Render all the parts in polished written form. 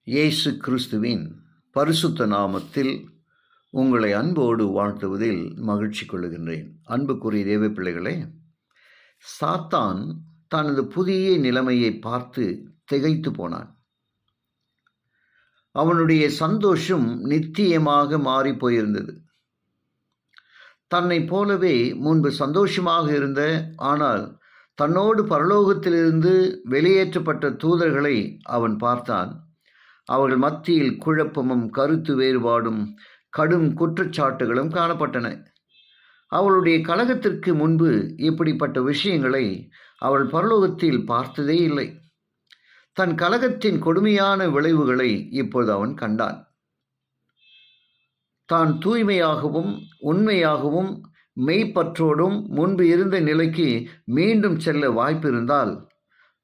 இயேசு கிறிஸ்துவின் பரிசுத்த நாமத்தில் உங்களை அன்போடு வாழ்த்துவதில் மகிழ்ச்சி கொள்ளுகின்றேன். அன்புக்குரிய தேவ பிள்ளைகளே, சாத்தான் தனது புதிய நிலைமையை பார்த்து திகைத்து போனான். அவனுடைய சந்தோஷம் நித்தியமாக மாறி போயிருந்தது. தன்னை போலவே முன்பு சந்தோஷமாக இருந்த, ஆனால் தன்னோடு பரலோகத்திலிருந்து வெளியேற்றப்பட்ட தூதர்களை அவன் பார்த்தான். அவர்கள் மத்தியில் குழப்பமும் கருத்து வேறுபாடும் கடும் குற்றச்சாட்டுகளும் காணப்பட்டன. அவளுடைய கலகத்திற்கு முன்பு இப்படிப்பட்ட விஷயங்களை அவள் பரலோகத்தில் பார்த்ததே இல்லை. தன் கலகத்தின் கொடுமையான விளைவுகளை இப்போது அவன் கண்டான். தான் தூய்மையாகவும் உண்மையாகவும் மெய்ப்பற்றோடும் முன்பு இருந்த நிலைக்கு மீண்டும் செல்ல வாய்ப்பிருந்தால்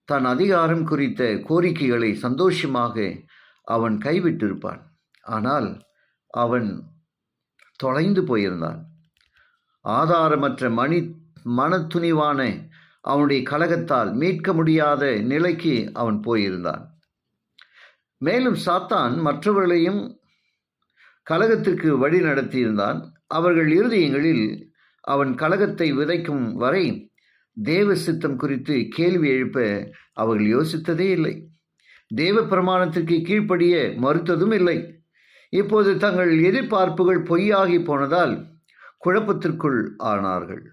தன் அதிகாரம் குறித்த கோரிக்கைகளை சந்தோஷமாக அவன் கைவிட்டிருப்பான். ஆனால் அவன் தொலைந்து போயிருந்தான். ஆதாரமற்ற மனத்துணிவான அவனுடைய கலகத்தால் மீட்க முடியாத நிலைக்கு அவன் போயிருந்தான். மேலும் சாத்தான் மற்றவர்களையும் கலகத்திற்கு வழி நடத்தியிருந்தான். அவர்கள் இருதயங்களில் அவன் கலகத்தை விதைக்கும் வரை தேவ சித்தம் குறித்து கேள்வி எழுப்ப அவர்கள் யோசித்ததே இல்லை. தேவ பிரமாணத்திற்கு கீழ்ப்படிய மறுத்ததும் இல்லை. இப்போது தங்கள் எதிர்பார்ப்புகள் பொய்யாகி போனதால் குழப்பத்திற்குள் ஆனார்கள்.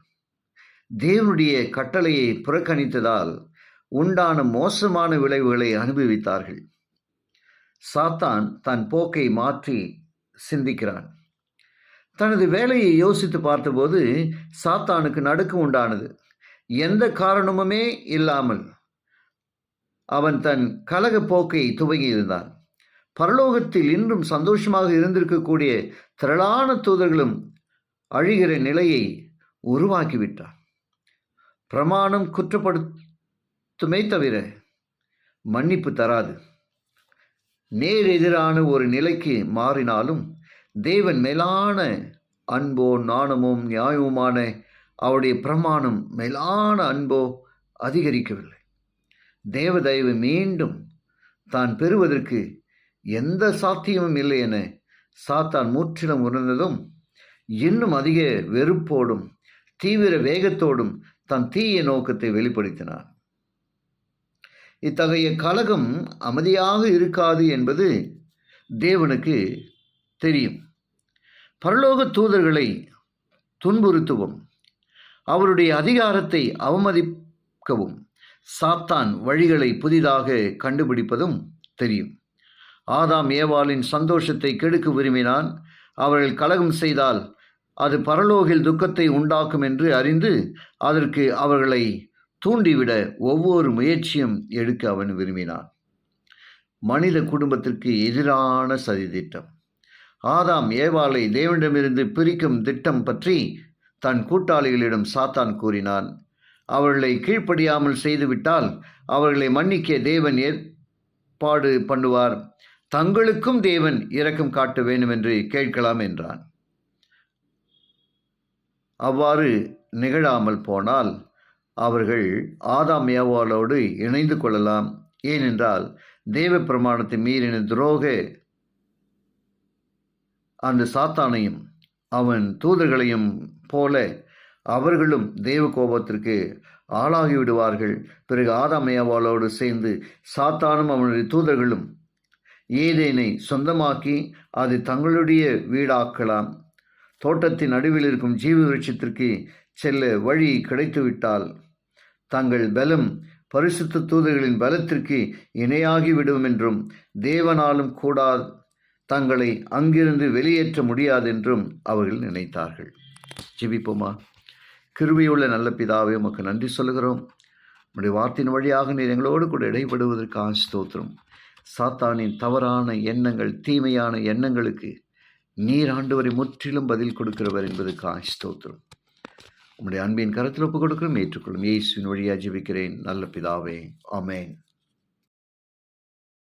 தேவனுடைய கட்டளையை புறக்கணித்ததால் உண்டான மோசமான விளைவுகளை அனுபவித்தார்கள். சாத்தான் தன் போக்கை மாற்றி சிந்திக்கிறான். தனது வேலையை யோசித்து பார்த்தபோது சாத்தானுக்கு நடுக்கம் உண்டானது. எந்த காரணமுமே இல்லாமல் அவன் தன் கலக போக்கை துவங்கியிருந்தான். பரலோகத்தில் இன்றும் சந்தோஷமாக இருந்திருக்கக்கூடிய திரளான தூதர்களும் அழிகிற நிலையை உருவாக்கிவிட்டான். பிரமாணம் குற்றப்படுத்துமே தவிர மன்னிப்பு தராது. நேர் எதிரான ஒரு நிலைக்கு மாறினாலும் தேவன் மேலான அன்போ நாணமும் நியாயமுமான அவருடைய பிரமாணம் மேலான அன்போ அதிகரிக்கவில்லை. தேவதயவு மீண்டும் தான் பெறுவதற்கு எந்த சாத்தியமும் இல்லை என சாத்தான் முற்றிலும் உணர்ந்ததும் இன்னும் அதிக வெறுப்போடும் தீவிர வேகத்தோடும் தன் தீய நோக்கத்தை வெளிப்படுத்தினார். இத்தகைய கலகம் அமைதியாக இருக்காது என்பது தேவனுக்கு தெரியும். பரலோக தூதர்களை துன்புறுத்தவும் அவருடைய அதிகாரத்தை அவமதிக்கவும் சாத்தான் வழிகளை புதிதாக கண்டுபிடிப்பதும் தெரியும். ஆதாம் ஏவாளின் சந்தோஷத்தை கெடுக்க விரும்பினான். அவர்கள் கலகம் செய்தால் அது பரலோகில் துக்கத்தை உண்டாக்கும் என்று அறிந்து அதற்கு அவர்களை தூண்டிவிட ஒவ்வொரு முயற்சியும் எடுக்க அவன் விரும்பினான். மனித குடும்பத்திற்கு எதிரான சதித்திட்டம். ஆதாம் ஏவாளை தேவனிடமிருந்து பிரிக்கும் திட்டம் பற்றி தன் கூட்டாளிகளிடம் சாத்தான் கூறினான். அவர்களை கீழ்ப்படியாமல் செய்துவிட்டால் அவர்களை மன்னிக்க தேவன் ஏற்பாடு பண்ணுவார். தங்களுக்கும் தேவன் இரக்கம் காட்ட வேண்டும் என்று கேட்கலாம் என்றான். அவ்வாறு நிகழாமல் போனால் அவர்கள் ஆதாம் ஏவாளோடு இணைந்து கொள்ளலாம். ஏனென்றால் தேவ பிரமாணத்தை மீறின துரோக அந்த சாத்தானையும் அவன் தூதர்களையும் போல அவர்களும் தேவ கோபத்திற்கு ஆளாகி விடுவார்கள். பிறகு ஆதாம் ஏவாளோடு சேர்ந்து சாத்தானும் அவனுடைய தூதர்களும் ஏதேனை சொந்தமாக்கி அது தங்களுடைய வீடாக்கலாம். தோட்டத்தின் நடுவில் இருக்கும் ஜீவ விருட்சத்திற்கு செல்ல வழி கிடைத்துவிட்டால் தங்கள் பலம் பரிசுத்த தூதர்களின் பலத்திற்கு இணையாகிவிடும் என்றும் தேவனாலும் கூட தங்களை அங்கிருந்து வெளியேற்ற முடியாதென்றும் அவர்கள் நினைத்தார்கள். ஜெபிப்போமா. கிருபையுள்ள நல்ல பிதாவே, உமக்கு நன்றி சொல்லுகிறோம். உம்முடைய வார்த்தையின் வழியாக நீர் எங்களோடு கூட இடைப்படுவதற்காக ஸ்தோத்திரம். சாத்தானின் தவறான எண்ணங்கள், தீமையான எண்ணங்களுக்கு நீர் ஆண்டவரை முற்றிலும் பதில் கொடுக்கிறவர் என்பதற்காக ஸ்தோத்திரம். உம்முடைய அன்பின் கரத்தில் ஒப்புக் கொடுக்கிறோம், ஏற்றுக்கொள்ளும். இயேசுவின் வழியாக ஜெபிக்கிறேன் நல்ல பிதாவே, ஆமென்.